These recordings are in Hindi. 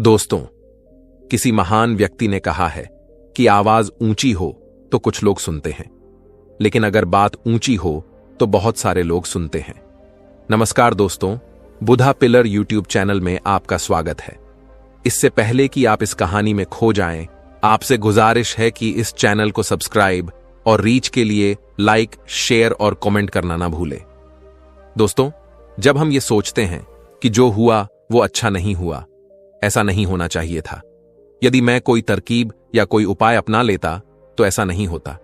दोस्तों, किसी महान व्यक्ति ने कहा है कि आवाज ऊंची हो तो कुछ लोग सुनते हैं, लेकिन अगर बात ऊंची हो तो बहुत सारे लोग सुनते हैं। नमस्कार दोस्तों, बुधा पिलर यूट्यूब चैनल में आपका स्वागत है। इससे पहले कि आप इस कहानी में खो जाएं, आपसे गुजारिश है कि इस चैनल को सब्सक्राइब और रीच के लिए लाइक, शेयर और कमेंट करना ना भूलें। दोस्तों, जब हम ये सोचते हैं कि जो हुआ वो अच्छा नहीं हुआ, ऐसा नहीं होना चाहिए था, यदि मैं कोई तरकीब या कोई उपाय अपना लेता तो ऐसा नहीं होता,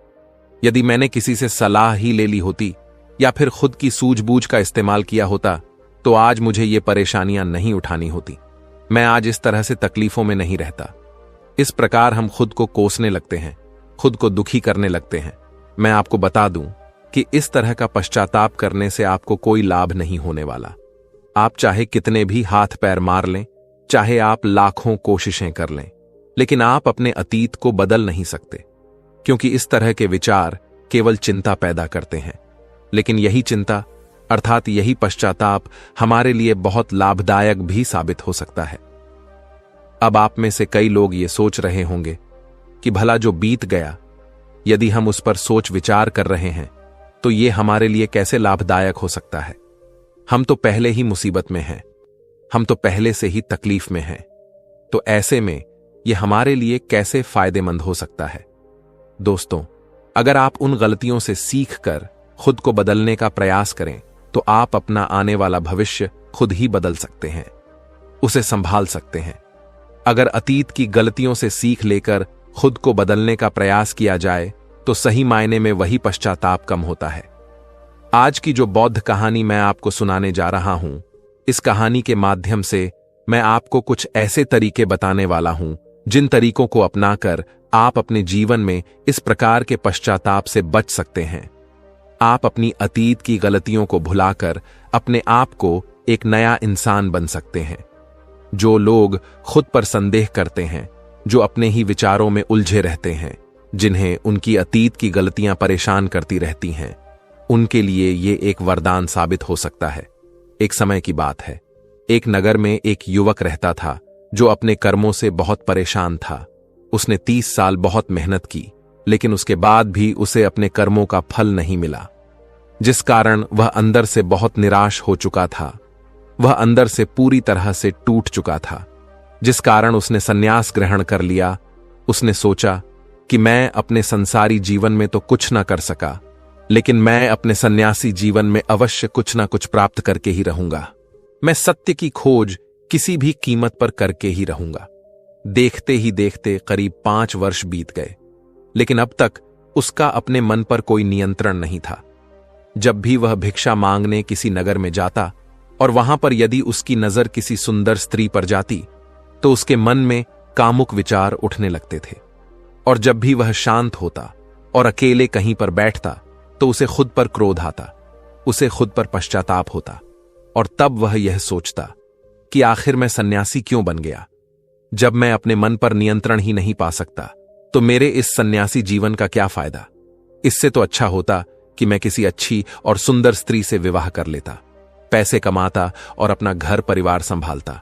यदि मैंने किसी से सलाह ही ले ली होती या फिर खुद की सूझबूझ का इस्तेमाल किया होता तो आज मुझे ये परेशानियां नहीं उठानी होती, मैं आज इस तरह से तकलीफों में नहीं रहता। इस प्रकार हम खुद को कोसने लगते हैं, खुद को दुखी करने लगते हैं। मैं आपको बता दूं कि इस तरह का पश्चाताप करने से आपको कोई लाभ नहीं होने वाला। आप चाहे कितने भी हाथ पैर मार लें, चाहे आप लाखों कोशिशें कर लें, लेकिन आप अपने अतीत को बदल नहीं सकते, क्योंकि इस तरह के विचार केवल चिंता पैदा करते हैं। लेकिन यही चिंता अर्थात यही पश्चाताप हमारे लिए बहुत लाभदायक भी साबित हो सकता है। अब आप में से कई लोग ये सोच रहे होंगे कि भला जो बीत गया, यदि हम उस पर सोच विचार कर रहे हैं तो ये हमारे लिए कैसे लाभदायक हो सकता है। हम तो पहले ही मुसीबत में हैं, हम तो पहले से ही तकलीफ में हैं, तो ऐसे में यह हमारे लिए कैसे फायदेमंद हो सकता है। दोस्तों, अगर आप उन गलतियों से सीख कर खुद को बदलने का प्रयास करें तो आप अपना आने वाला भविष्य खुद ही बदल सकते हैं, उसे संभाल सकते हैं। अगर अतीत की गलतियों से सीख लेकर खुद को बदलने का प्रयास किया जाए तो सही मायने में वही पश्चाताप कम होता है। आज की जो बौद्ध कहानी मैं आपको सुनाने जा रहा हूं, इस कहानी के माध्यम से मैं आपको कुछ ऐसे तरीके बताने वाला हूं जिन तरीकों को अपनाकर आप अपने जीवन में इस प्रकार के पश्चाताप से बच सकते हैं। आप अपनी अतीत की गलतियों को भुलाकर अपने आप को एक नया इंसान बन सकते हैं। जो लोग खुद पर संदेह करते हैं, जो अपने ही विचारों में उलझे रहते हैं, जिन्हें उनकी अतीत की गलतियां परेशान करती रहती हैं, उनके लिए ये एक वरदान साबित हो सकता है। एक समय की बात है, एक नगर में एक युवक रहता था जो अपने कर्मों से बहुत परेशान था। उसने 30 साल बहुत मेहनत की, लेकिन उसके बाद भी उसे अपने कर्मों का फल नहीं मिला, जिस कारण वह अंदर से बहुत निराश हो चुका था। वह अंदर से पूरी तरह से टूट चुका था, जिस कारण उसने संन्यास ग्रहण कर लिया। उसने सोचा कि मैं अपने संसारी जीवन में तो कुछ ना कर सका, लेकिन मैं अपने सन्यासी जीवन में अवश्य कुछ ना कुछ प्राप्त करके ही रहूंगा। मैं सत्य की खोज किसी भी कीमत पर करके ही रहूंगा। देखते ही देखते करीब 5 वर्ष बीत गए, लेकिन अब तक उसका अपने मन पर कोई नियंत्रण नहीं था। जब भी वह भिक्षा मांगने किसी नगर में जाता और वहां पर यदि उसकी नजर किसी सुंदर स्त्री पर जाती तो उसके मन में कामुक विचार उठने लगते थे। और जब भी वह शांत होता और अकेले कहीं पर बैठता तो उसे खुद पर क्रोध आता, उसे खुद पर पश्चाताप होता, और तब वह यह सोचता कि आखिर मैं सन्यासी क्यों बन गया। जब मैं अपने मन पर नियंत्रण ही नहीं पा सकता तो मेरे इस सन्यासी जीवन का क्या फायदा। इससे तो अच्छा होता कि मैं किसी अच्छी और सुंदर स्त्री से विवाह कर लेता, पैसे कमाता और अपना घर परिवार संभालता।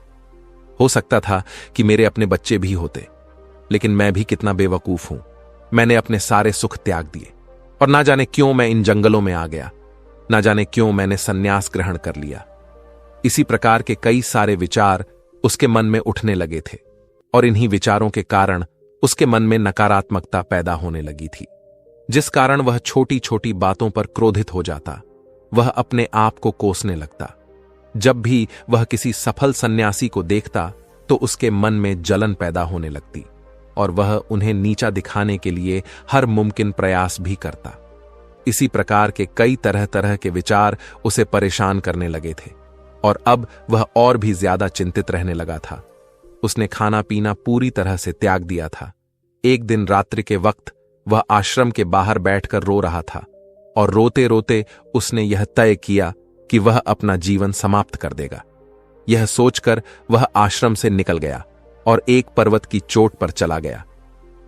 हो सकता था कि मेरे अपने बच्चे भी होते, लेकिन मैं भी कितना बेवकूफ हूं। मैंने अपने सारे सुख त्याग दिए और ना जाने क्यों मैं इन जंगलों में आ गया, ना जाने क्यों मैंने सन्यास ग्रहण कर लिया। इसी प्रकार के कई सारे विचार उसके मन में उठने लगे थे और इन्हीं विचारों के कारण उसके मन में नकारात्मकता पैदा होने लगी थी, जिस कारण वह छोटी छोटी बातों पर क्रोधित हो जाता। वह अपने आप को कोसने लगता। जब भी वह किसी सफल सन्यासी को देखता तो उसके मन में जलन पैदा होने लगती और वह उन्हें नीचा दिखाने के लिए हर मुमकिन प्रयास भी करता। इसी प्रकार के कई तरह तरह के विचार उसे परेशान करने लगे थे और अब वह और भी ज्यादा चिंतित रहने लगा था। उसने खाना पीना पूरी तरह से त्याग दिया था। एक दिन रात्रि के वक्त वह आश्रम के बाहर बैठकर रो रहा था और रोते रोते उसने यह तय किया कि वह अपना जीवन समाप्त कर देगा। यह सोचकर वह आश्रम से निकल गया और एक पर्वत की चोट पर चला गया।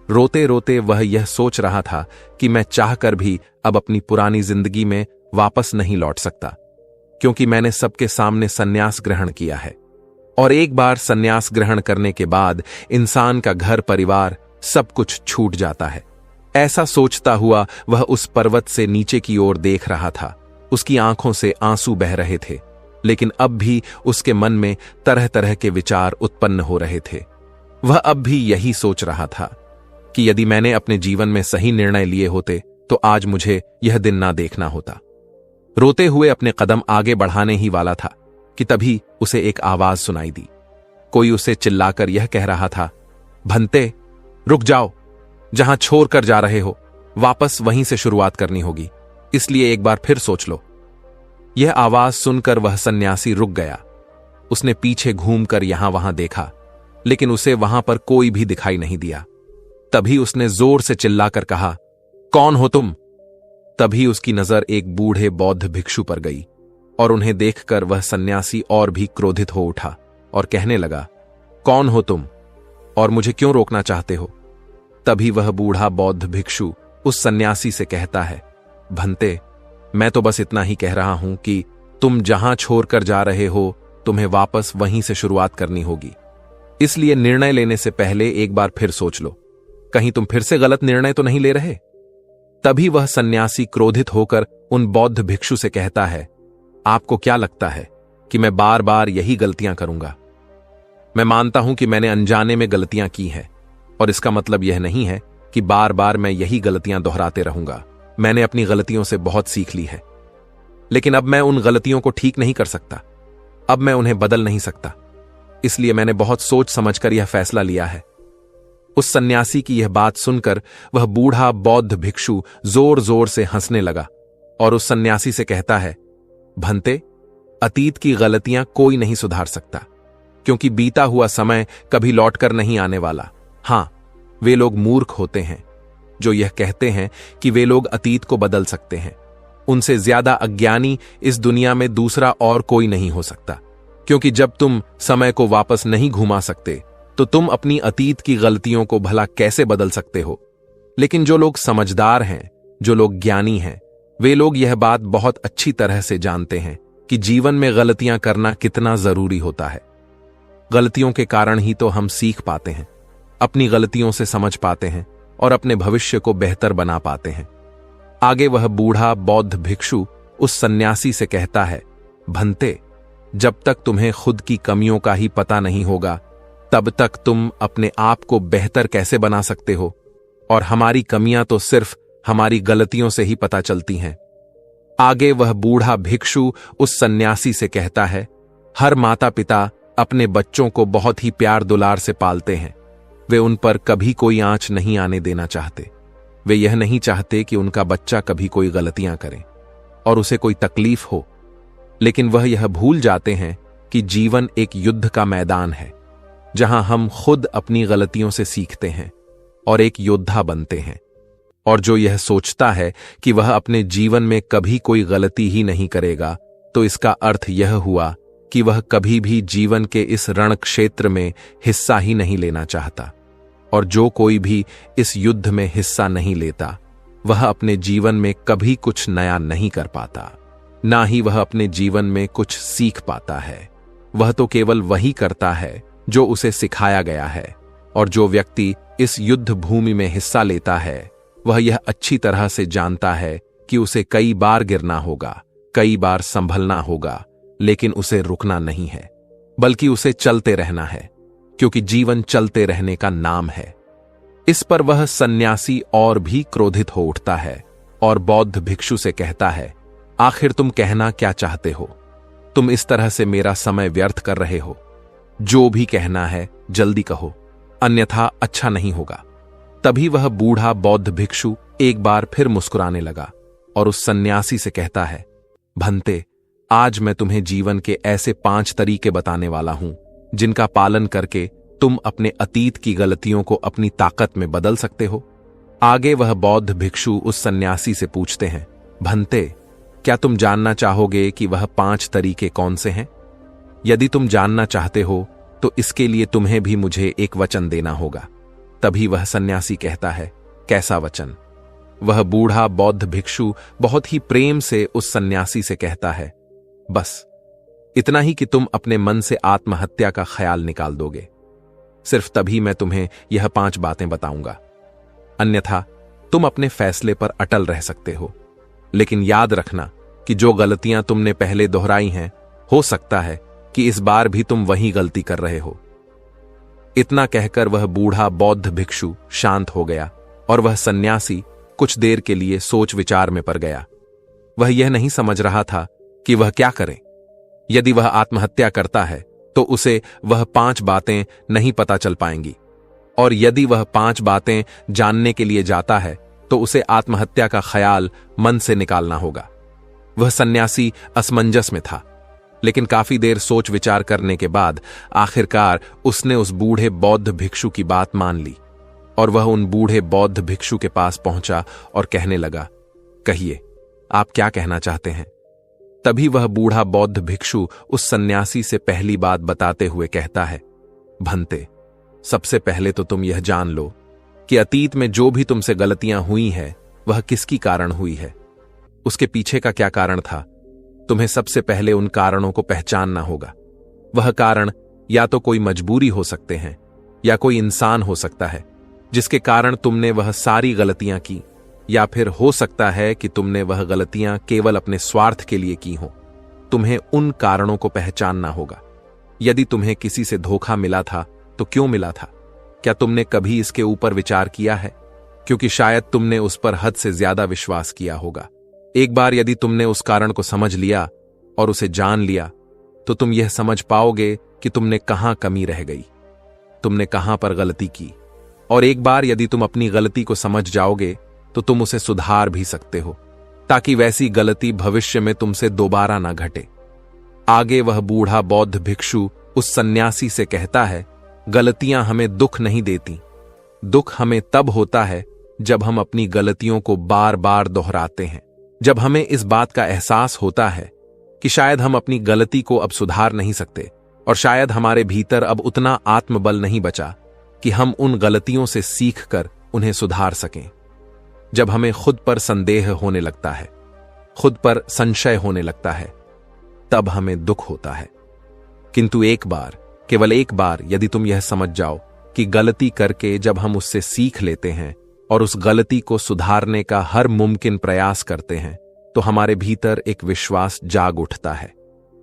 रोते रोते वह यह सोच रहा था कि मैं चाहकर भी अब अपनी पुरानी जिंदगी में वापस नहीं लौट सकता, क्योंकि मैंने सबके सामने संन्यास ग्रहण किया है। और एक बार संन्यास ग्रहण करने के बाद इंसान का घर परिवार सब कुछ छूट जाता है। ऐसा सोचता हुआ वह उस पर्वत से नीचे की ओर देख रहा था। उसकी आंखों से आंसू बह रहे थे, लेकिन अब भी उसके मन में तरह तरह के विचार उत्पन्न हो रहे थे। वह अब भी यही सोच रहा था कि यदि मैंने अपने जीवन में सही निर्णय लिए होते तो आज मुझे यह दिन ना देखना होता। रोते हुए अपने कदम आगे बढ़ाने ही वाला था कि तभी उसे एक आवाज सुनाई दी। कोई उसे चिल्लाकर यह कह रहा था, भंते, रुक जाओ, जहां छोड़ कर जा रहे हो वापस वहीं से शुरुआत करनी होगी, इसलिए एक बार फिर सोच लो। यह आवाज सुनकर वह सन्यासी रुक गया। उसने पीछे घूमकर यहां वहां देखा, लेकिन उसे वहां पर कोई भी दिखाई नहीं दिया। तभी उसने जोर से चिल्लाकर कहा, कौन हो तुम? तभी उसकी नजर एक बूढ़े बौद्ध भिक्षु पर गई और उन्हें देखकर वह सन्यासी और भी क्रोधित हो उठा और कहने लगा, कौन हो तुम और मुझे क्यों रोकना चाहते हो? तभी वह बूढ़ा बौद्ध भिक्षु उस सन्यासी से कहता है, भंते, मैं तो बस इतना ही कह रहा हूं कि तुम जहां छोड़कर जा रहे हो तुम्हें वापस वहीं से शुरुआत करनी होगी, इसलिए निर्णय लेने से पहले एक बार फिर सोच लो, कहीं तुम फिर से गलत निर्णय तो नहीं ले रहे। तभी वह सन्यासी क्रोधित होकर उन बौद्ध भिक्षु से कहता है, आपको क्या लगता है कि मैं बार बार यही गलतियां करूंगा? मैं मानता हूं कि मैंने अनजाने में गलतियां की हैं, और इसका मतलब यह नहीं है कि बार बार मैं यही गलतियां दोहराते रहूंगा। मैंने अपनी गलतियों से बहुत सीख ली है, लेकिन अब मैं उन गलतियों को ठीक नहीं कर सकता। अब मैं उन्हें बदल नहीं सकता, इसलिए मैंने बहुत सोच समझकर यह फैसला लिया है। उस सन्यासी की यह बात सुनकर वह बूढ़ा बौद्ध भिक्षु जोर जोर से हंसने लगा और उस सन्यासी से कहता है, भंते, अतीत की गलतियां कोई नहीं सुधार सकता, क्योंकि बीता हुआ समय कभी लौटकर नहीं आने वाला। हां, वे लोग मूर्ख होते हैं जो यह कहते हैं कि वे लोग अतीत को बदल सकते हैं। उनसे ज्यादा अज्ञानी इस दुनिया में दूसरा और कोई नहीं हो सकता, क्योंकि जब तुम समय को वापस नहीं घुमा सकते तो तुम अपनी अतीत की गलतियों को भला कैसे बदल सकते हो? लेकिन जो लोग समझदार हैं, जो लोग ज्ञानी हैं, वे लोग यह बात बहुत अच्छी तरह से जानते हैं कि जीवन में गलतियां करना कितना जरूरी होता है। गलतियों के कारण ही तो हम सीख पाते हैं, अपनी गलतियों से समझ पाते हैं और अपने भविष्य को बेहतर बना पाते हैं। आगे वह बूढ़ा बौद्ध भिक्षु उस सन्यासी से कहता है, भंते, जब तक तुम्हें खुद की कमियों का ही पता नहीं होगा तब तक तुम अपने आप को बेहतर कैसे बना सकते हो? और हमारी कमियां तो सिर्फ हमारी गलतियों से ही पता चलती हैं। आगे वह बूढ़ा भिक्षु उस सन्यासी से कहता है, हर माता पिता अपने बच्चों को बहुत ही प्यार दुलार से पालते हैं। वे उन पर कभी कोई आंच नहीं आने देना चाहते। वे यह नहीं चाहते कि उनका बच्चा कभी कोई गलतियां करे और उसे कोई तकलीफ हो, लेकिन वह यह भूल जाते हैं कि जीवन एक युद्ध का मैदान है, जहां हम खुद अपनी गलतियों से सीखते हैं और एक योद्धा बनते हैं। और जो यह सोचता है कि वह अपने जीवन में कभी कोई गलती ही नहीं करेगा, तो इसका अर्थ यह हुआ कि वह कभी भी जीवन के इस रण क्षेत्र में हिस्सा ही नहीं लेना चाहता। और जो कोई भी इस युद्ध में हिस्सा नहीं लेता, वह अपने जीवन में कभी कुछ नया नहीं कर पाता, ना ही वह अपने जीवन में कुछ सीख पाता है। वह तो केवल वही करता है जो उसे सिखाया गया है। और जो व्यक्ति इस युद्ध भूमि में हिस्सा लेता है, वह यह अच्छी तरह से जानता है कि उसे कई बार गिरना होगा, कई बार संभलना होगा, लेकिन उसे रुकना नहीं है, बल्कि उसे चलते रहना है, क्योंकि जीवन चलते रहने का नाम है। इस पर वह सन्यासी और भी क्रोधित हो उठता है और बौद्ध भिक्षु से कहता है, आखिर तुम कहना क्या चाहते हो? तुम इस तरह से मेरा समय व्यर्थ कर रहे हो। जो भी कहना है जल्दी कहो, अन्यथा अच्छा नहीं होगा। तभी वह बूढ़ा बौद्ध भिक्षु एक बार फिर मुस्कुराने लगा और उस सन्यासी से कहता है, भंते, आज मैं तुम्हें जीवन के ऐसे 5 तरीके बताने वाला हूं जिनका पालन करके तुम अपने अतीत की गलतियों को अपनी ताकत में बदल सकते हो। आगे वह बौद्ध भिक्षु उस सन्यासी से पूछते हैं, भंते, क्या तुम जानना चाहोगे कि वह 5 तरीके कौन से हैं? यदि तुम जानना चाहते हो तो इसके लिए तुम्हें भी मुझे एक वचन देना होगा। तभी वह सन्यासी कहता है, कैसा वचन? वह बूढ़ा बौद्ध भिक्षु बहुत ही प्रेम से उस सन्यासी से कहता है, बस इतना ही कि तुम अपने मन से आत्महत्या का ख्याल निकाल दोगे। सिर्फ तभी मैं तुम्हें यह 5 बातें बताऊंगा, अन्यथा तुम अपने फैसले पर अटल रह सकते हो। लेकिन याद रखना कि जो गलतियां तुमने पहले दोहराई हैं, हो सकता है कि इस बार भी तुम वही गलती कर रहे हो। इतना कहकर वह बूढ़ा बौद्ध भिक्षु शांत हो गया और वह सन्यासी कुछ देर के लिए सोच विचार में पड़ गया। वह यह नहीं समझ रहा था कि वह क्या करे। यदि वह आत्महत्या करता है तो उसे वह 5 बातें नहीं पता चल पाएंगी, और यदि वह 5 बातें जानने के लिए जाता है तो उसे आत्महत्या का ख्याल मन से निकालना होगा। वह सन्यासी असमंजस में था, लेकिन काफी देर सोच विचार करने के बाद आखिरकार उसने उस बूढ़े बौद्ध भिक्षु की बात मान ली और वह उन बूढ़े बौद्ध भिक्षु के पास पहुंचा और कहने लगा, कहिए, आप क्या कहना चाहते हैं? तभी वह बूढ़ा बौद्ध भिक्षु उस सन्यासी से पहली बात बताते हुए कहता है, भंते, सबसे पहले तो तुम यह जान लो कि अतीत में जो भी तुमसे गलतियां हुई है वह किसकी कारण हुई है, उसके पीछे का क्या कारण था। तुम्हें सबसे पहले उन कारणों को पहचानना होगा। वह कारण या तो कोई मजबूरी हो सकते हैं या कोई इंसान हो सकता है जिसके कारण तुमने वह सारी गलतियां की, या फिर हो सकता है कि तुमने वह गलतियां केवल अपने स्वार्थ के लिए की हों। तुम्हें उन कारणों को पहचानना होगा। यदि तुम्हें किसी से धोखा मिला था तो क्यों मिला था? क्या तुमने कभी इसके ऊपर विचार किया है? क्योंकि शायद तुमने उस पर हद से ज्यादा विश्वास किया होगा। एक बार यदि तुमने उस कारण को समझ लिया और उसे जान लिया तो तुम यह समझ पाओगे कि तुमने कहां कमी रह गई, तुमने कहां पर गलती की। और एक बार यदि तुम अपनी गलती को समझ जाओगे तो तुम उसे सुधार भी सकते हो, ताकि वैसी गलती भविष्य में तुमसे दोबारा ना घटे। आगे वह बूढ़ा बौद्ध भिक्षु उस सन्यासी से कहता है, गलतियां हमें दुख नहीं देती। दुख हमें तब होता है जब हम अपनी गलतियों को बार बार दोहराते हैं, जब हमें इस बात का एहसास होता है कि शायद हम अपनी गलती को अब सुधार नहीं सकते, और शायद हमारे भीतर अब उतना आत्मबल नहीं बचा कि हम उन गलतियों से सीखकर उन्हें सुधार सकें। जब हमें खुद पर संदेह होने लगता है, खुद पर संशय होने लगता है, तब हमें दुख होता है। किंतु एक बार, केवल एक बार यदि तुम यह समझ जाओ कि गलती करके जब हम उससे सीख लेते हैं और उस गलती को सुधारने का हर मुमकिन प्रयास करते हैं, तो हमारे भीतर एक विश्वास जाग उठता है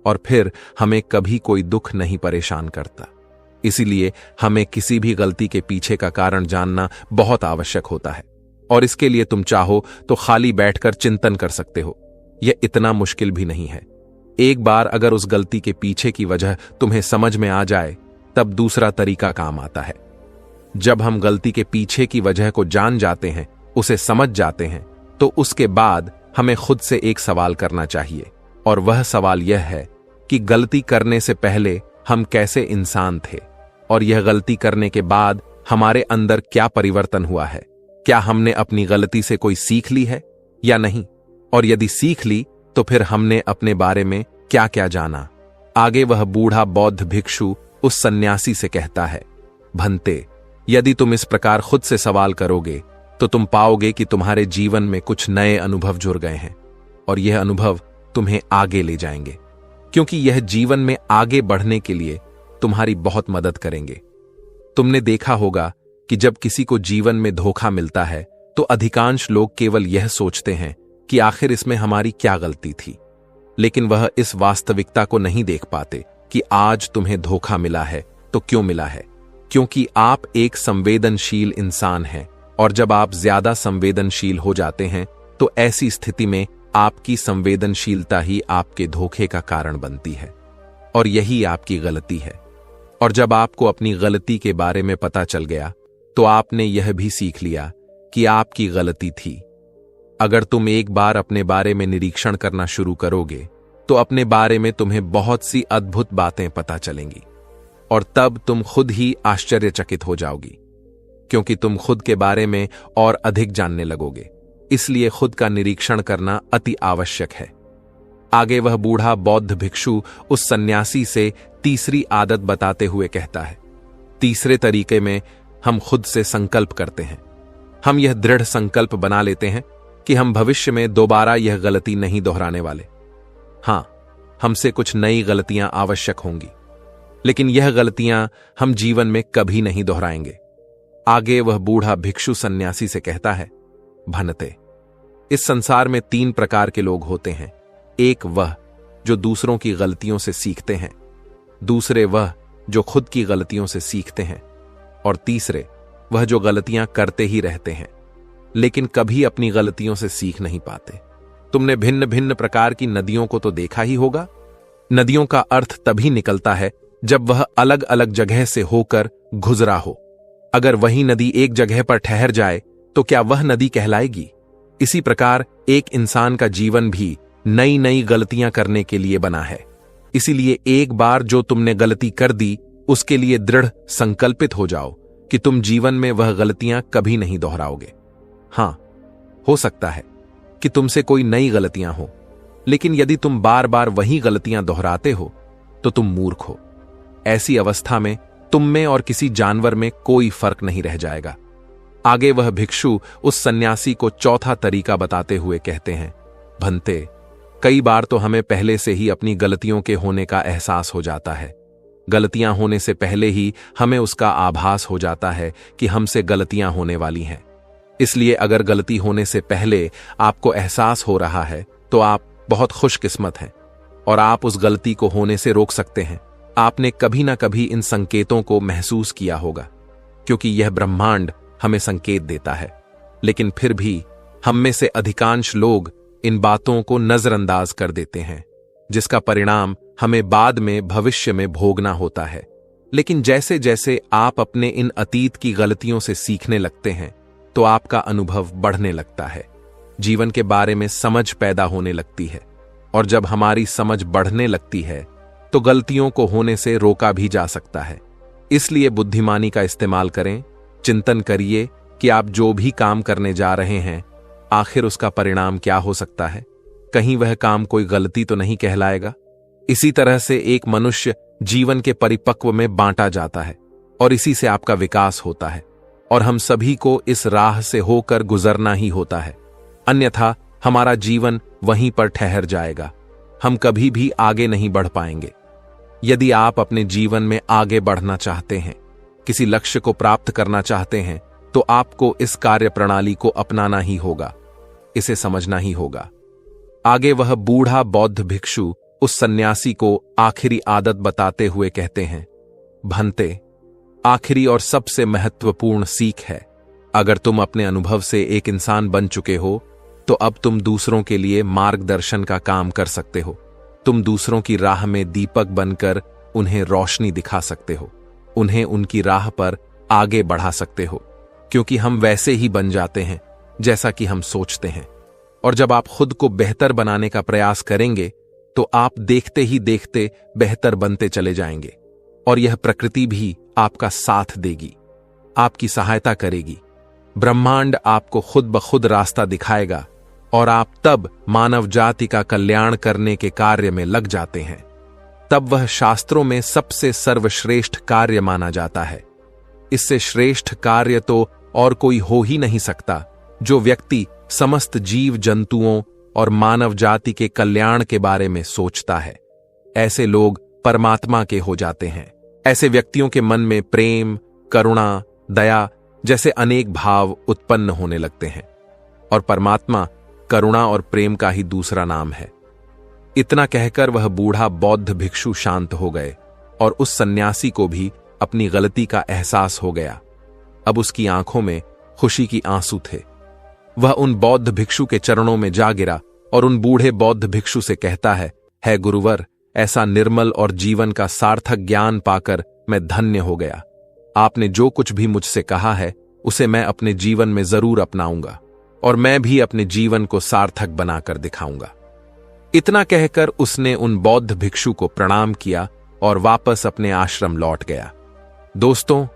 और फिर हमें कभी कोई दुख नहीं परेशान करता। इसीलिए हमें किसी भी गलती के पीछे का कारण जानना बहुत आवश्यक होता है, और इसके लिए तुम चाहो तो खाली बैठकर चिंतन कर सकते हो। यह इतना मुश्किल भी नहीं है। एक बार अगर उस गलती के पीछे की वजह तुम्हें समझ में आ जाए, तब दूसरा तरीका काम आता है। जब हम गलती के पीछे की वजह को जान जाते हैं, उसे समझ जाते हैं, तो उसके बाद हमें खुद से एक सवाल करना चाहिए, और वह सवाल यह है कि गलती करने से पहले हम कैसे इंसान थे, और यह गलती करने के बाद हमारे अंदर क्या परिवर्तन हुआ है। क्या हमने अपनी गलती से कोई सीख ली है या नहीं, और यदि सीख ली तो फिर हमने अपने बारे में क्या क्या जाना। आगे वह बूढ़ा बौद्ध भिक्षु उस सन्यासी से कहता है, भंते, यदि तुम इस प्रकार खुद से सवाल करोगे तो तुम पाओगे कि तुम्हारे जीवन में कुछ नए अनुभव जुड़ गए हैं, और यह अनुभव तुम्हें आगे ले जाएंगे, क्योंकि यह जीवन में आगे बढ़ने के लिए तुम्हारी बहुत मदद करेंगे। तुमने देखा होगा कि जब किसी को जीवन में धोखा मिलता है तो अधिकांश लोग केवल यह सोचते हैं कि आखिर इसमें हमारी क्या गलती थी, लेकिन वह इस वास्तविकता को नहीं देख पाते कि आज तुम्हें धोखा मिला है तो क्यों मिला है। क्योंकि आप एक संवेदनशील इंसान हैं, और जब आप ज्यादा संवेदनशील हो जाते हैं तो ऐसी स्थिति में आपकी संवेदनशीलता ही आपके धोखे का कारण बनती है, और यही आपकी गलती है। और जब आपको अपनी गलती के बारे में पता चल गया तो आपने यह भी सीख लिया कि आपकी गलती थी। अगर तुम एक बार अपने बारे में निरीक्षण करना शुरू करोगे तो अपने बारे में तुम्हें बहुत सी अद्भुत बातें पता चलेंगी, और तब तुम खुद ही आश्चर्यचकित हो जाओगी, क्योंकि तुम खुद के बारे में और अधिक जानने लगोगे। इसलिए खुद का निरीक्षण करना अति आवश्यक है। आगे वह बूढ़ा बौद्ध भिक्षु उस सन्यासी से तीसरी आदत बताते हुए कहता है, तीसरे तरीके में हम खुद से संकल्प करते हैं। हम यह दृढ़ संकल्प बना लेते हैं कि हम भविष्य में दोबारा यह गलती नहीं दोहराने वाले। हां, हमसे कुछ नई गलतियां आवश्यक होंगी, लेकिन यह गलतियां हम जीवन में कभी नहीं दोहराएंगे। आगे वह बूढ़ा भिक्षु सन्यासी से कहता है, भनते, इस संसार में 3 प्रकार के लोग होते हैं। एक वह जो दूसरों की गलतियों से सीखते हैं, दूसरे वह जो खुद की गलतियों से सीखते हैं, और तीसरे वह जो गलतियां करते ही रहते हैं लेकिन कभी अपनी गलतियों से सीख नहीं पाते। तुमने भिन्न भिन्न प्रकार की नदियों को तो देखा ही होगा। नदियों का अर्थ तभी निकलता है जब वह अलग अलग जगह से होकर गुजरा हो। अगर वही नदी एक जगह पर ठहर जाए तो क्या वह नदी कहलाएगी? इसी प्रकार एक इंसान का जीवन भी नई नई गलतियां करने के लिए बना है। इसीलिए एक बार जो तुमने गलती कर दी उसके लिए दृढ़ संकल्पित हो जाओ कि तुम जीवन में वह गलतियां कभी नहीं दोहराओगे। हां, हो सकता है कि तुमसे कोई नई गलतियां हो, लेकिन यदि तुम बार बार वही गलतियां दोहराते हो तो तुम मूर्ख हो। ऐसी अवस्था में तुम में और किसी जानवर में कोई फर्क नहीं रह जाएगा। आगे वह भिक्षु उस सन्यासी को चौथा तरीका बताते हुए कहते हैं, भंते, कई बार तो हमें पहले से ही अपनी गलतियों के होने का एहसास हो जाता है। गलतियां होने से पहले ही हमें उसका आभास हो जाता है कि हमसे गलतियां होने वाली हैं। इसलिए अगर गलती होने से पहले आपको एहसास हो रहा है तो आप बहुत खुशकिस्मत हैं और आप उस गलती को होने से रोक सकते हैं। आपने कभी ना कभी इन संकेतों को महसूस किया होगा, क्योंकि यह ब्रह्मांड हमें संकेत देता है। लेकिन फिर भी हम में से अधिकांश लोग इन बातों को नजरअंदाज कर देते हैं, जिसका परिणाम हमें बाद में भविष्य में भोगना होता है। लेकिन जैसे जैसे आप अपने इन अतीत की गलतियों से सीखने लगते हैं तो आपका अनुभव बढ़ने लगता है, जीवन के बारे में समझ पैदा होने लगती है, और जब हमारी समझ बढ़ने लगती है तो गलतियों को होने से रोका भी जा सकता है। इसलिए बुद्धिमानी का इस्तेमाल करें, चिंतन करिए कि आप जो भी काम करने जा रहे हैं आखिर उसका परिणाम क्या हो सकता है। कहीं वह काम कोई गलती तो नहीं कहलाएगा। इसी तरह से एक मनुष्य जीवन के परिपक्व में बांटा जाता है और इसी से आपका विकास होता है, और हम सभी को इस राह से होकर गुजरना ही होता है, अन्यथा हमारा जीवन वहीं पर ठहर जाएगा। हम कभी भी आगे नहीं बढ़ पाएंगे। यदि आप अपने जीवन में आगे बढ़ना चाहते हैं, किसी लक्ष्य को प्राप्त करना चाहते हैं, तो आपको इस कार्य प्रणाली को अपनाना ही होगा, इसे समझना ही होगा। आगे वह बूढ़ा बौद्ध भिक्षु उस सन्यासी को आखिरी आदत बताते हुए कहते हैं, भंते, आखिरी और सबसे महत्वपूर्ण सीख है, अगर तुम अपने अनुभव से एक इंसान बन चुके हो तो अब तुम दूसरों के लिए मार्गदर्शन का काम कर सकते हो। तुम दूसरों की राह में दीपक बनकर उन्हें रोशनी दिखा सकते हो, उन्हें उनकी राह पर आगे बढ़ा सकते हो, क्योंकि हम वैसे ही बन जाते हैं जैसा कि हम सोचते हैं। और जब आप खुद को बेहतर बनाने का प्रयास करेंगे तो आप देखते ही देखते बेहतर बनते चले जाएंगे, और यह प्रकृति भी आपका साथ देगी, आपकी सहायता करेगी। ब्रह्मांड आपको खुद ब खुद रास्ता दिखाएगा और आप तब मानव जाति का कल्याण करने के कार्य में लग जाते हैं। तब वह शास्त्रों में सबसे सर्वश्रेष्ठ कार्य माना जाता है। इससे श्रेष्ठ कार्य तो और कोई हो ही नहीं सकता, जो व्यक्ति समस्त जीव जंतुओं और मानव जाति के कल्याण के बारे में सोचता है। ऐसे लोग परमात्मा के हो जाते हैं। ऐसे व्यक्तियों के मन में प्रेम, करुणा, दया जैसे अनेक भाव उत्पन्न होने लगते हैं, और परमात्मा करुणा और प्रेम का ही दूसरा नाम है। इतना कहकर वह बूढ़ा बौद्ध भिक्षु शांत हो गए, और उस सन्यासी को भी अपनी गलती का एहसास हो गया। अब उसकी आंखों में खुशी की आंसू थे। वह उन बौद्ध भिक्षु के चरणों में जा गिरा और उन बूढ़े बौद्ध भिक्षु से कहता है गुरुवर, ऐसा निर्मल और जीवन का सार्थक ज्ञान पाकर मैं धन्य हो गया। आपने जो कुछ भी मुझसे कहा है उसे मैं अपने जीवन में जरूर अपनाऊंगा, और मैं भी अपने जीवन को सार्थक बनाकर दिखाऊंगा। इतना कहकर उसने उन बौद्ध भिक्षु को प्रणाम किया और वापस अपने आश्रम लौट गया। दोस्तों,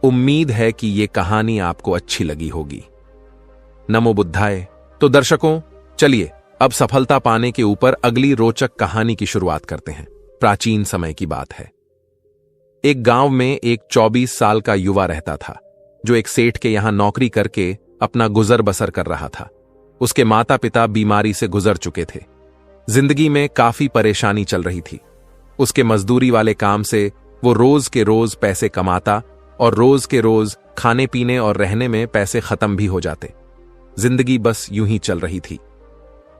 उम्मीद है कि ये कहानी आपको अच्छी लगी होगी। नमो बुद्धाय। तो दर्शकों, चलिए अब सफलता पाने के ऊपर अगली रोचक कहानी की शुरुआत करते हैं। प्राचीन समय की बात है। एक गांव में एक 24 साल का युवा रहता था, जो एक सेठ के यहां नौकरी करके अपना गुजर बसर कर रहा था। उसके माता पिता बीमारी से गुजर चुके थे। जिंदगी में काफी परेशानी चल रही थी। उसके मजदूरी वाले काम से वो रोज के रोज पैसे कमाता और रोज के रोज खाने पीने और रहने में पैसे खत्म भी हो जाते। जिंदगी बस यूं ही चल रही थी।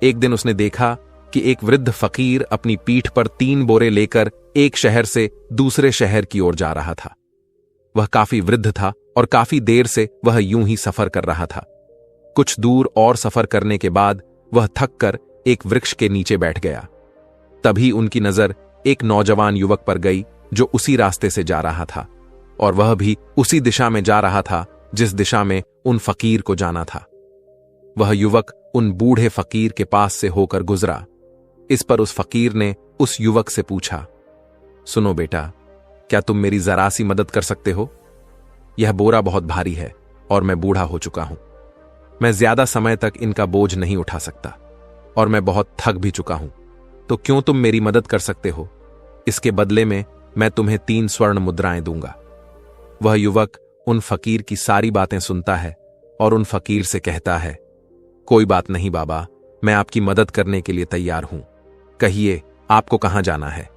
एक दिन उसने देखा कि एक वृद्ध फकीर अपनी पीठ पर 3 बोरे लेकर एक शहर से दूसरे शहर की ओर जा रहा था। वह काफी वृद्ध था और काफी देर से वह यूं ही सफर कर रहा था। कुछ दूर और सफर करने के बाद वह थक कर एक वृक्ष के नीचे बैठ गया। तभी उनकी नजर एक नौजवान युवक पर गई जो उसी रास्ते से जा रहा था और वह भी उसी दिशा में जा रहा था जिस दिशा में उन फकीर को जाना था। वह युवक उन बूढ़े फकीर के पास से होकर गुजरा। इस पर उस फकीर ने उस युवक से पूछा, सुनो बेटा, क्या तुम मेरी जरा सी मदद कर सकते हो? यह बोरा बहुत भारी है और मैं बूढ़ा हो चुका हूं। मैं ज्यादा समय तक इनका बोझ नहीं उठा सकता और मैं बहुत थक भी चुका हूं। तो क्यों तुम मेरी मदद कर सकते हो? इसके बदले में मैं तुम्हें 3 स्वर्ण मुद्राएं दूंगा। वह युवक उन फकीर की सारी बातें सुनता है और उन फकीर से कहता है, कोई बात नहीं बाबा, मैं आपकी मदद करने के लिए तैयार हूं। कहिए आपको कहां जाना है?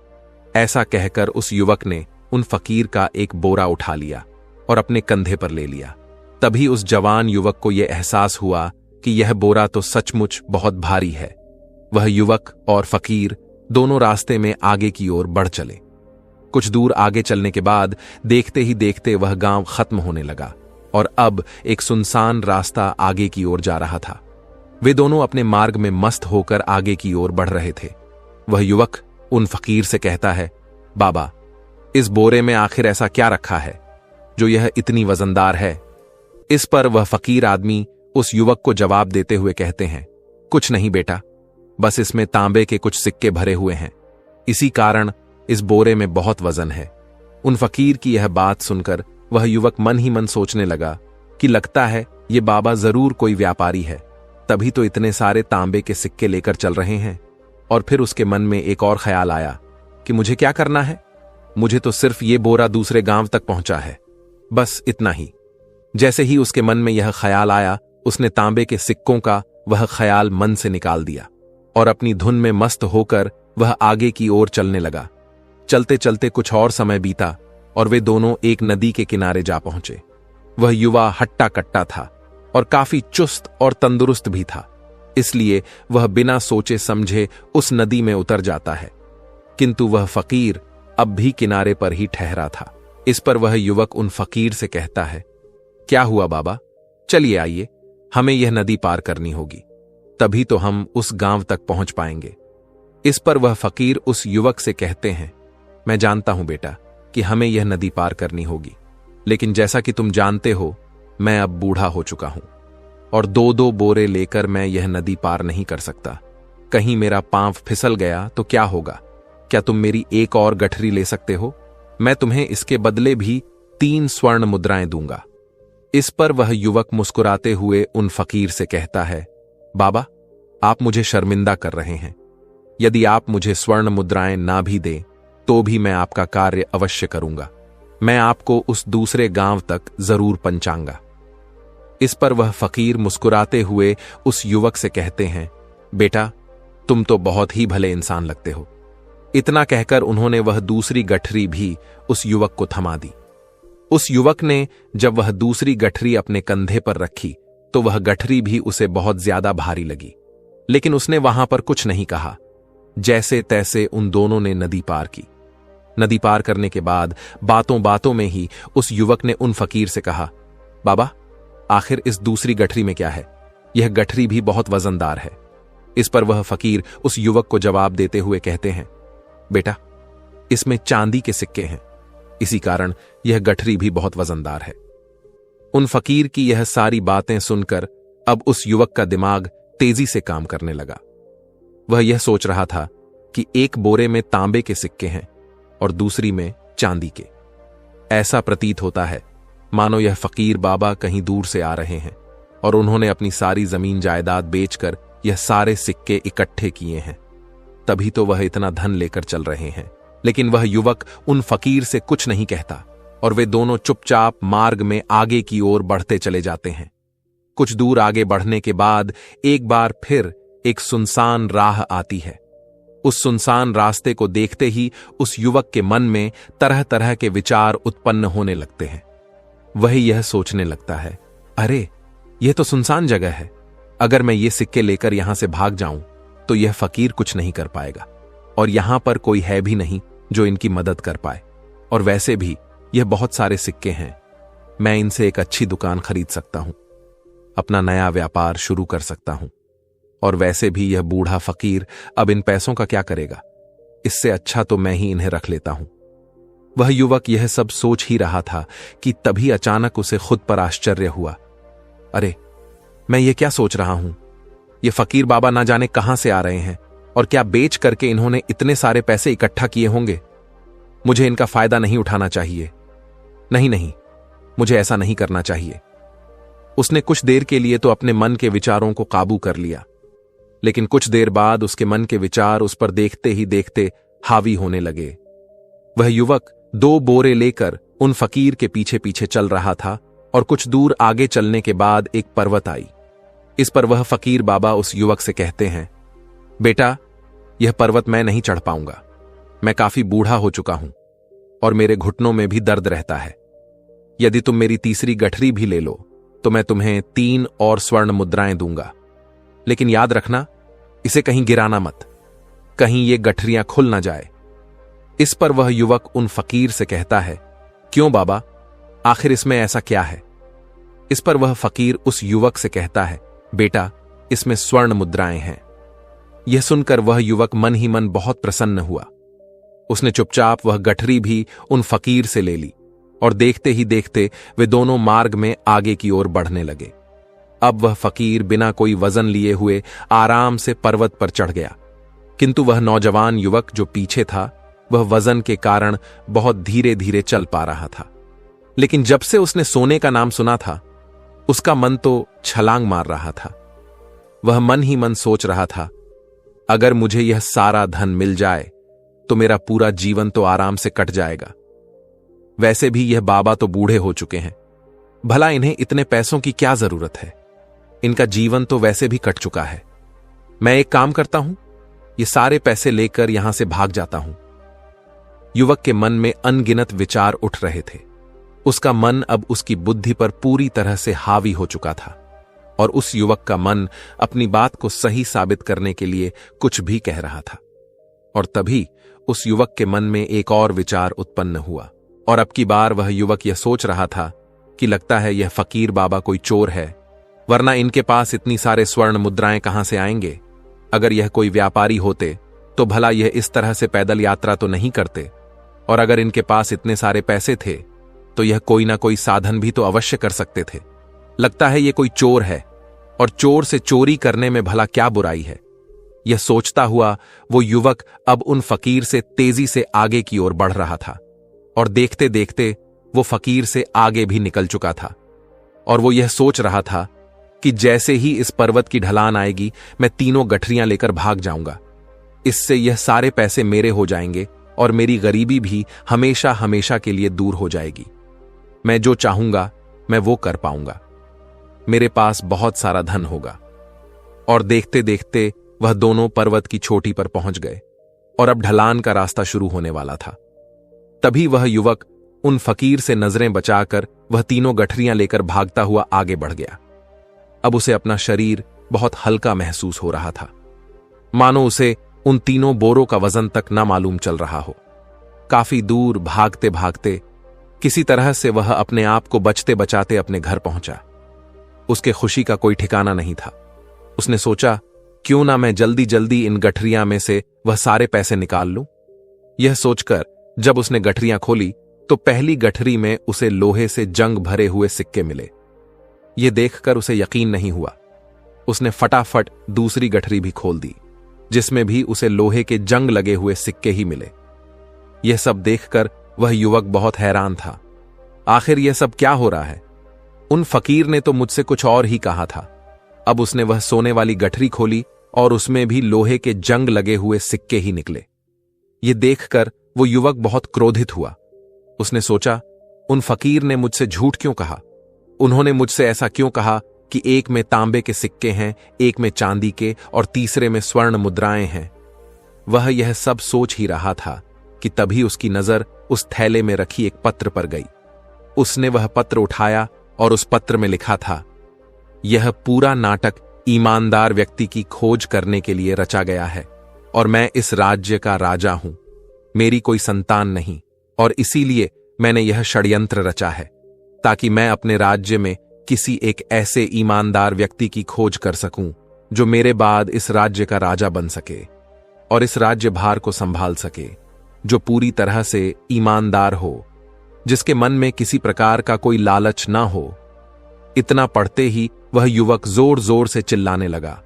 ऐसा कहकर उस युवक ने उन फकीर का एक बोरा उठा लिया और अपने कंधे पर ले लिया। तभी उस जवान युवक को यह एहसास हुआ कि यह बोरा तो सचमुच बहुत भारी है। वह युवक और फकीर दोनों रास्ते में आगे की ओर बढ़ चले। कुछ दूर आगे चलने के बाद देखते ही देखते वह गांव खत्म होने लगा और अब एक सुनसान रास्ता आगे की ओर जा रहा था। वे दोनों अपने मार्ग में मस्त होकर आगे की ओर बढ़ रहे थे। वह युवक उन फकीर से कहता है, बाबा, इस बोरे में आखिर ऐसा क्या रखा है जो यह इतनी वजनदार है? इस पर वह फकीर आदमी उस युवक को जवाब देते हुए कहते हैं, कुछ नहीं बेटा, बस इसमें तांबे के कुछ सिक्के भरे हुए हैं। इसी कारण इस बोरे में बहुत वजन है। उन फकीर की यह बात सुनकर वह युवक मन ही मन सोचने लगा कि लगता है ये बाबा जरूर कोई व्यापारी है, तभी तो इतने सारे तांबे के सिक्के लेकर चल रहे हैं। और फिर उसके मन में एक और ख्याल आया कि मुझे क्या करना है? मुझे तो सिर्फ ये बोरा दूसरे गांव तक पहुंचा है, बस इतना ही। जैसे ही उसके मन में यह ख्याल आया, उसने तांबे के सिक्कों का वह ख्याल मन से निकाल दिया और अपनी धुन में मस्त होकर वह आगे की ओर चलने लगा। चलते चलते कुछ और समय बीता और वे दोनों एक नदी के किनारे जा पहुंचे। वह युवा हट्टा कट्टा था और काफी चुस्त और तंदुरुस्त भी था, इसलिए वह बिना सोचे समझे उस नदी में उतर जाता है। किंतु वह फकीर अब भी किनारे पर ही ठहरा था। इस पर वह युवक उन फकीर से कहता है, क्या हुआ बाबा? चलिए आइए, हमें यह नदी पार करनी होगी, तभी तो हम उस गांव तक पहुंच पाएंगे। इस पर वह फकीर उस युवक से कहते हैं, मैं जानता हूं बेटा कि हमें यह नदी पार करनी होगी, लेकिन जैसा कि तुम जानते हो, मैं अब बूढ़ा हो चुका हूं और 2-2 बोरे लेकर मैं यह नदी पार नहीं कर सकता। कहीं मेरा पांव फिसल गया तो क्या होगा? क्या तुम मेरी एक और गठरी ले सकते हो? मैं तुम्हें इसके बदले भी 3 स्वर्ण मुद्राएं दूंगा। इस पर वह युवक मुस्कुराते हुए उन फकीर से कहता है, बाबा, आप मुझे शर्मिंदा कर रहे हैं। यदि आप मुझे स्वर्ण मुद्राएं ना भी दें तो भी मैं आपका कार्य अवश्य करूंगा। मैं आपको उस दूसरे गांव तक जरूर पहुंचाऊंगा। इस पर वह फकीर मुस्कुराते हुए उस युवक से कहते हैं, बेटा, तुम तो बहुत ही भले इंसान लगते हो। इतना कहकर उन्होंने वह दूसरी गठरी भी उस युवक को थमा दी। उस युवक ने जब वह दूसरी गठरी अपने कंधे पर रखी तो वह गठरी भी उसे बहुत ज्यादा भारी लगी, लेकिन उसने वहां पर कुछ नहीं कहा। जैसे तैसे उन दोनों ने नदी पार की। नदी पार करने के बाद बातों बातों में ही उस युवक ने उन फकीर से कहा, बाबा, आखिर इस दूसरी गठरी में क्या है? यह गठरी भी बहुत वजनदार है। इस पर वह फकीर उस युवक को जवाब देते हुए कहते हैं, बेटा, इसमें चांदी के सिक्के हैं, इसी कारण यह गठरी भी बहुत वजनदार है। उन फकीर की यह सारी बातें सुनकर अब उस युवक का दिमाग तेजी से काम करने लगा। वह यह सोच रहा था कि एक बोरे में तांबे के सिक्के हैं और दूसरी में चांदी के। ऐसा प्रतीत होता है मानो यह फकीर बाबा कहीं दूर से आ रहे हैं और उन्होंने अपनी सारी जमीन जायदाद बेचकर यह सारे सिक्के इकट्ठे किए हैं, तभी तो वह इतना धन लेकर चल रहे हैं। लेकिन वह युवक उन फकीर से कुछ नहीं कहता और वे दोनों चुपचाप मार्ग में आगे की ओर बढ़ते चले जाते हैं। कुछ दूर आगे बढ़ने के बाद एक बार फिर एक सुनसान राह आती है उस सुनसान रास्ते को देखते ही उस युवक के मन में तरह तरह के विचार उत्पन्न होने लगते हैं। वही यह सोचने लगता है, अरे यह तो सुनसान जगह है, अगर मैं ये सिक्के लेकर यहां से भाग जाऊं तो यह फकीर कुछ नहीं कर पाएगा, और यहां पर कोई है भी नहीं जो इनकी मदद कर पाए। और वैसे भी यह बहुत सारे सिक्के हैं, मैं इनसे एक अच्छी दुकान खरीद सकता हूं, अपना नया व्यापार शुरू कर सकता हूं। और वैसे भी यह बूढ़ा फकीर अब इन पैसों का क्या करेगा, इससे अच्छा तो मैं ही इन्हें रख लेता हूं। वह युवक यह सब सोच ही रहा था कि तभी अचानक उसे खुद पर आश्चर्य हुआ। अरे मैं ये क्या सोच रहा हूं, ये फकीर बाबा ना जाने कहां से आ रहे हैं, और क्या बेच करके इन्होंने इतने सारे पैसे इकट्ठा किए होंगे। मुझे इनका फायदा नहीं उठाना चाहिए, नहीं नहीं, मुझे ऐसा नहीं करना चाहिए। उसने कुछ देर के लिए तो अपने मन के विचारों को काबू कर लिया, लेकिन कुछ देर बाद उसके मन के विचार उस पर देखते ही देखते हावी होने लगे। वह युवक 2 बोरे लेकर उन फकीर के पीछे पीछे चल रहा था, और कुछ दूर आगे चलने के बाद एक पर्वत आई। इस पर वह फकीर बाबा उस युवक से कहते हैं, बेटा यह पर्वत मैं नहीं चढ़ पाऊंगा, मैं काफी बूढ़ा हो चुका हूं और मेरे घुटनों में भी दर्द रहता है। यदि तुम मेरी तीसरी गठरी भी ले लो तो मैं तुम्हें 3 और स्वर्ण मुद्राएं दूंगा, लेकिन याद रखना इसे कहीं गिराना मत, कहीं ये गठरियां खुल ना जाए। इस पर वह युवक उन फकीर से कहता है, क्यों बाबा, आखिर इसमें ऐसा क्या है। इस पर वह फकीर उस युवक से कहता है, बेटा इसमें स्वर्ण मुद्राएं हैं। यह सुनकर वह युवक मन ही मन बहुत प्रसन्न हुआ। उसने चुपचाप वह गठरी भी उन फकीर से ले ली, और देखते ही देखते वे दोनों मार्ग में आगे की ओर बढ़ने लगे। अब वह फकीर बिना कोई वजन लिए हुए आराम से पर्वत पर चढ़ गया, किंतु वह नौजवान युवक जो पीछे था वह वजन के कारण बहुत धीरे धीरे चल पा रहा था। लेकिन जब से उसने सोने का नाम सुना था उसका मन तो छलांग मार रहा था। वह मन ही मन सोच रहा था, अगर मुझे यह सारा धन मिल जाए तो मेरा पूरा जीवन तो आराम से कट जाएगा। वैसे भी यह बाबा तो बूढ़े हो चुके हैं, भला इन्हें इतने पैसों की क्या जरूरत है, इनका जीवन तो वैसे भी कट चुका है। मैं एक काम करता हूं, ये सारे पैसे लेकर यहां से भाग जाता हूं। युवक के मन में अनगिनत विचार उठ रहे थे। उसका मन अब उसकी बुद्धि पर पूरी तरह से हावी हो चुका था, और उस युवक का मन अपनी बात को सही साबित करने के लिए कुछ भी कह रहा था। और तभी उस युवक के मन में एक और विचार उत्पन्न हुआ, और अब की बार वह युवक यह सोच रहा था कि लगता है यह फकीर बाबा कोई चोर है, वरना इनके पास इतनी सारे स्वर्ण मुद्राएं कहां से आएंगे। अगर यह कोई व्यापारी होते तो भला यह इस तरह से पैदल यात्रा तो नहीं करते, और अगर इनके पास इतने सारे पैसे थे तो यह कोई ना कोई साधन भी तो अवश्य कर सकते थे। लगता है यह कोई चोर है, और चोर से चोरी करने में भला क्या बुराई है। यह सोचता हुआ वो युवक अब उन फकीर से तेजी से आगे की ओर बढ़ रहा था, और देखते देखते वो फकीर से आगे भी निकल चुका था। और वो यह सोच रहा था कि जैसे ही इस पर्वत की ढलान आएगी मैं 3 गठरियां लेकर भाग जाऊंगा। इससे यह सारे पैसे मेरे हो जाएंगे, और मेरी गरीबी भी हमेशा हमेशा के लिए दूर हो जाएगी। मैं जो चाहूंगा मैं वो कर पाऊंगा, मेरे पास बहुत सारा धन होगा। और देखते देखते वह दोनों पर्वत की चोटी पर पहुंच गए, और अब ढलान का रास्ता शुरू होने वाला था। तभी वह युवक उन फकीर से नजरें बचाकर वह 3 गठरियां लेकर भागता हुआ आगे बढ़ गया। अब उसे अपना शरीर बहुत हल्का महसूस हो रहा था, मानो उसे उन 3 बोरों का वजन तक न मालूम चल रहा हो। काफी दूर भागते भागते किसी तरह से वह अपने आप को बचते बचाते अपने घर पहुंचा। उसके खुशी का कोई ठिकाना नहीं था। उसने सोचा, क्यों ना मैं जल्दी जल्दी इन गठरियां में से वह सारे पैसे निकाल लूं। यह सोचकर जब उसने गठरियां खोली तो पहली गठरी में उसे लोहे से जंग भरे हुए सिक्के मिले। यह देखकर उसे यकीन नहीं हुआ। उसने फटाफट दूसरी गठरी भी खोल दी, जिसमें भी उसे लोहे के जंग लगे हुए सिक्के ही मिले। यह सब देखकर वह युवक बहुत हैरान था। आखिर यह सब क्या हो रहा है? उन फकीर ने तो मुझसे कुछ और ही कहा था। अब उसने वह सोने वाली गठरी खोली और उसमें भी लोहे के जंग लगे हुए सिक्के ही निकले। यह देखकर वो युवक बहुत क्रोधित हुआ। उसने सोचा, उन फकीर ने मुझसे झूठ क्यों कहा? उन्होंने मुझसे ऐसा क्यों कहा कि एक में तांबे के सिक्के हैं, एक में चांदी के और तीसरे में स्वर्ण मुद्राएं हैं? वह यह सब सोच ही रहा था कि तभी उसकी नजर उस थैले में रखी एक पत्र पर गई। उसने वह पत्र उठाया और उस पत्र में लिखा था, यह पूरा नाटक ईमानदार व्यक्ति की खोज करने के लिए रचा गया है और मैं इस राज्य का राजा हूं। मेरी कोई संतान नहीं और इसीलिए मैंने यह षड्यंत्र रचा है ताकि मैं अपने राज्य में किसी एक ऐसे ईमानदार व्यक्ति की खोज कर सकूं जो मेरे बाद इस राज्य का राजा बन सके और इस राज्य भार को संभाल सके, जो पूरी तरह से ईमानदार हो, जिसके मन में किसी प्रकार का कोई लालच ना हो। इतना पढ़ते ही वह युवक जोर जोर से चिल्लाने लगा।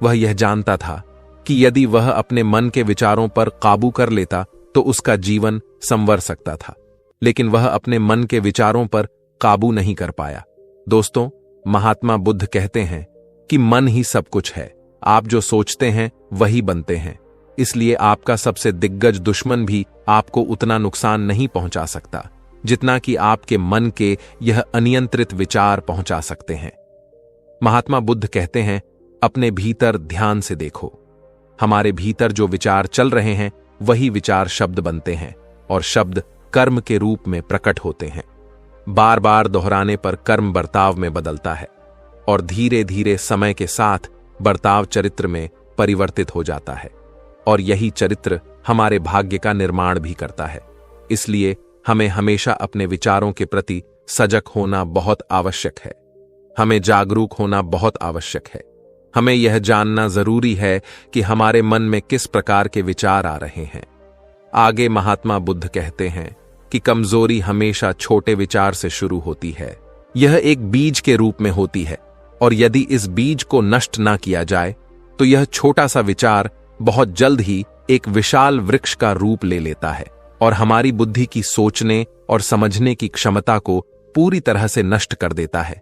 वह यह जानता था कि यदि वह अपने मन के विचारों पर काबू कर लेता तो उसका जीवन संवर सकता था, लेकिन वह अपने मन के विचारों पर काबू नहीं कर पाया। दोस्तों, महात्मा बुद्ध कहते हैं कि मन ही सब कुछ है। आप जो सोचते हैं वही बनते हैं। इसलिए आपका सबसे दिग्गज दुश्मन भी आपको उतना नुकसान नहीं पहुंचा सकता जितना कि आपके मन के यह अनियंत्रित विचार पहुंचा सकते हैं। महात्मा बुद्ध कहते हैं, अपने भीतर ध्यान से देखो। हमारे भीतर जो विचार चल रहे हैं वही विचार शब्द बनते हैं और शब्द कर्म के रूप में प्रकट होते हैं। बार बार दोहराने पर कर्म बर्ताव में बदलता है और धीरे धीरे समय के साथ बर्ताव चरित्र में परिवर्तित हो जाता है और यही चरित्र हमारे भाग्य का निर्माण भी करता है। इसलिए हमें हमेशा अपने विचारों के प्रति सजग होना बहुत आवश्यक है। हमें जागरूक होना बहुत आवश्यक है। हमें यह जानना जरूरी है कि हमारे मन में किस प्रकार के विचार आ रहे हैं। आगे महात्मा बुद्ध कहते हैं कि कमजोरी हमेशा छोटे विचार से शुरू होती है। यह एक बीज के रूप में होती है और यदि इस बीज को नष्ट ना किया जाए तो यह छोटा सा विचार बहुत जल्द ही एक विशाल वृक्ष का रूप ले लेता है और हमारी बुद्धि की सोचने और समझने की क्षमता को पूरी तरह से नष्ट कर देता है।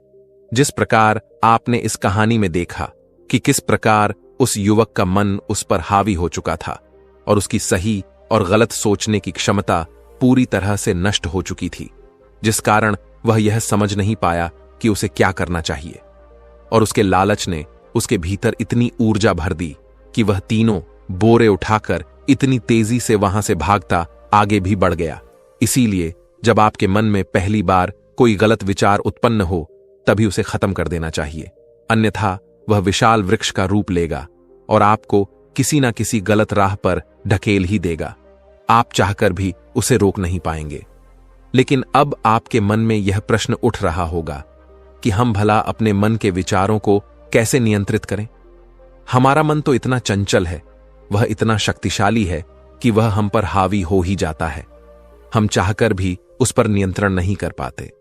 जिस प्रकार आपने इस कहानी में देखा कि किस प्रकार उस युवक का मन उस पर हावी हो चुका था और उसकी सही और गलत सोचने की क्षमता पूरी तरह से नष्ट हो चुकी थी, जिस कारण वह यह समझ नहीं पाया कि उसे क्या करना चाहिए और उसके लालच ने उसके भीतर इतनी ऊर्जा भर दी कि वह तीनों बोरे उठाकर इतनी तेजी से वहां से भागता आगे भी बढ़ गया। इसीलिए जब आपके मन में पहली बार कोई गलत विचार उत्पन्न हो तभी उसे खत्म कर देना चाहिए, अन्यथा वह विशाल वृक्ष का रूप लेगा और आपको किसी न किसी गलत राह पर ढकेल ही देगा। आप चाहकर भी उसे रोक नहीं पाएंगे। लेकिन अब आपके मन में यह प्रश्न उठ रहा होगा कि हम भला अपने मन के विचारों को कैसे नियंत्रित करें। हमारा मन तो इतना चंचल है, वह इतना शक्तिशाली है कि वह हम पर हावी हो ही जाता है। हम चाहकर भी उस पर नियंत्रण नहीं कर पाते।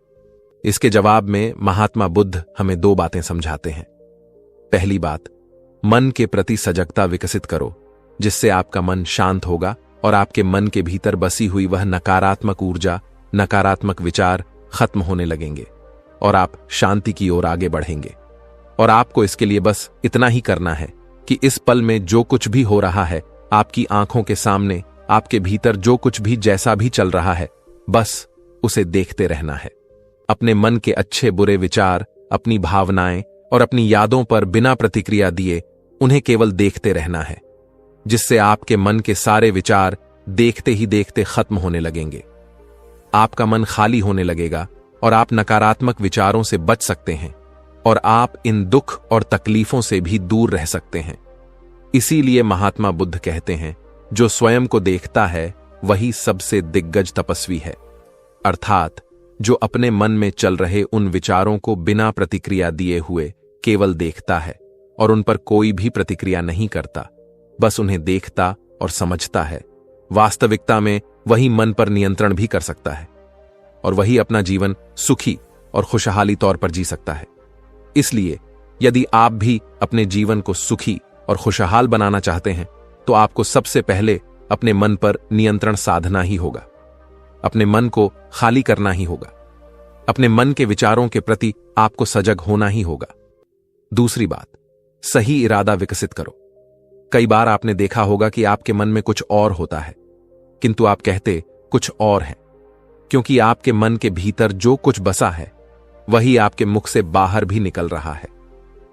इसके जवाब में महात्मा बुद्ध हमें दो बातें समझाते हैं। पहली बात, मन के प्रति सजगता विकसित करो, जिससे आपका मन शांत होगा और आपके मन के भीतर बसी हुई वह नकारात्मक ऊर्जा, नकारात्मक विचार खत्म होने लगेंगे और आप शांति की ओर आगे बढ़ेंगे। और आपको इसके लिए बस इतना ही करना है कि इस पल में जो कुछ भी हो रहा है, आपकी आंखों के सामने आपके भीतर जो कुछ भी जैसा भी चल रहा है, बस उसे देखते रहना है। अपने मन के अच्छे बुरे विचार, अपनी भावनाएं और अपनी यादों पर बिना प्रतिक्रिया दिए उन्हें केवल देखते रहना है, जिससे आपके मन के सारे विचार देखते ही देखते खत्म होने लगेंगे। आपका मन खाली होने लगेगा और आप नकारात्मक विचारों से बच सकते हैं और आप इन दुख और तकलीफों से भी दूर रह सकते हैं। इसीलिए महात्मा बुद्ध कहते हैं, जो स्वयं को देखता है वही सबसे दिग्गज तपस्वी है। अर्थात जो अपने मन में चल रहे उन विचारों को बिना प्रतिक्रिया दिए हुए केवल देखता है और उन पर कोई भी प्रतिक्रिया नहीं करता, बस उन्हें देखता और समझता है, वास्तविकता में वही मन पर नियंत्रण भी कर सकता है और वही अपना जीवन सुखी और खुशहाली तौर पर जी सकता है। इसलिए यदि आप भी अपने जीवन को सुखी और खुशहाल बनाना चाहते हैं तो आपको सबसे पहले अपने मन पर नियंत्रण साधना ही होगा, अपने मन को खाली करना ही होगा, अपने मन के विचारों के प्रति आपको सजग होना ही होगा। दूसरी बात, सही इरादा विकसित करो। कई बार आपने देखा होगा कि आपके मन में कुछ और होता है किंतु आप कहते कुछ और है, क्योंकि आपके मन के भीतर जो कुछ बसा है वही आपके मुख से बाहर भी निकल रहा है।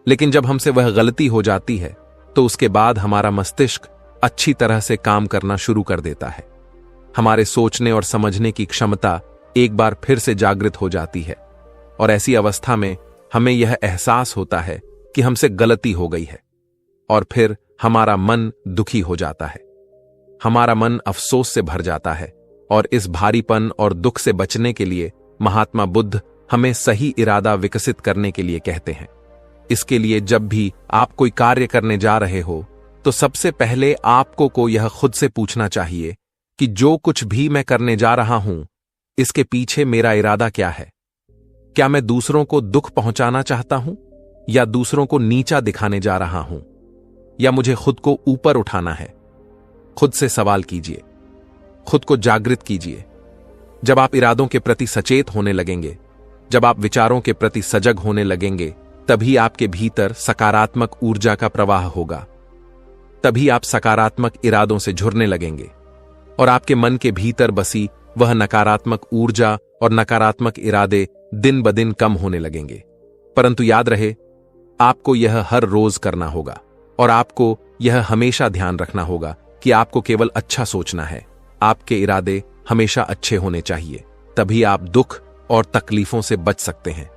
लेकिन जब हमसे वह गलती हो जाती है तो उसके बाद हमारा मस्तिष्क अच्छी तरह से काम करना शुरू कर देता है। हमारे सोचने और समझने की क्षमता एक बार फिर से जागृत हो जाती है और ऐसी अवस्था में हमें यह एहसास होता है कि हमसे गलती हो गई है और फिर हमारा मन दुखी हो जाता है। हमारा मन अफसोस से भर जाता है और इस भारीपन और दुख से बचने के लिए महात्मा बुद्ध हमें सही इरादा विकसित करने के लिए कहते हैं। इसके लिए जब भी आप कोई कार्य करने जा रहे हो तो सबसे पहले आपको को यह खुद से पूछना चाहिए कि जो कुछ भी मैं करने जा रहा हूं इसके पीछे मेरा इरादा क्या है। क्या मैं दूसरों को दुख पहुंचाना चाहता हूं या दूसरों को नीचा दिखाने जा रहा हूं या मुझे खुद को ऊपर उठाना है। खुद से सवाल कीजिए, खुद को जागृत कीजिए। जब आप इरादों के प्रति सचेत होने लगेंगे, जब आप विचारों के प्रति सजग होने लगेंगे, तभी आपके भीतर सकारात्मक ऊर्जा का प्रवाह होगा। तभी आप सकारात्मक इरादों से जुड़ने लगेंगे और आपके मन के भीतर बसी वह नकारात्मक ऊर्जा और नकारात्मक इरादे दिन ब दिन कम होने लगेंगे। परंतु याद रहे, आपको यह हर रोज करना होगा और आपको यह हमेशा ध्यान रखना होगा कि आपको केवल अच्छा सोचना है। आपके इरादे हमेशा अच्छे होने चाहिए, तभी आप दुख और तकलीफों से बच सकते हैं।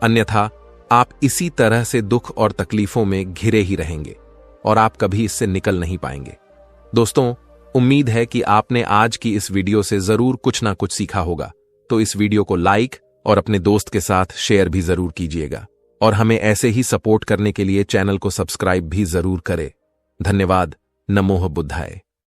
अन्यथा आप इसी तरह से दुख और तकलीफों में घिरे ही रहेंगे और आप कभी इससे निकल नहीं पाएंगे। दोस्तों, उम्मीद है कि आपने आज की इस वीडियो से जरूर कुछ ना कुछ सीखा होगा। तो इस वीडियो को लाइक और अपने दोस्त के साथ शेयर भी जरूर कीजिएगा और हमें ऐसे ही सपोर्ट करने के लिए चैनल को सब्सक्राइब भी जरूर करें। धन्यवाद। नमो बुद्धाय।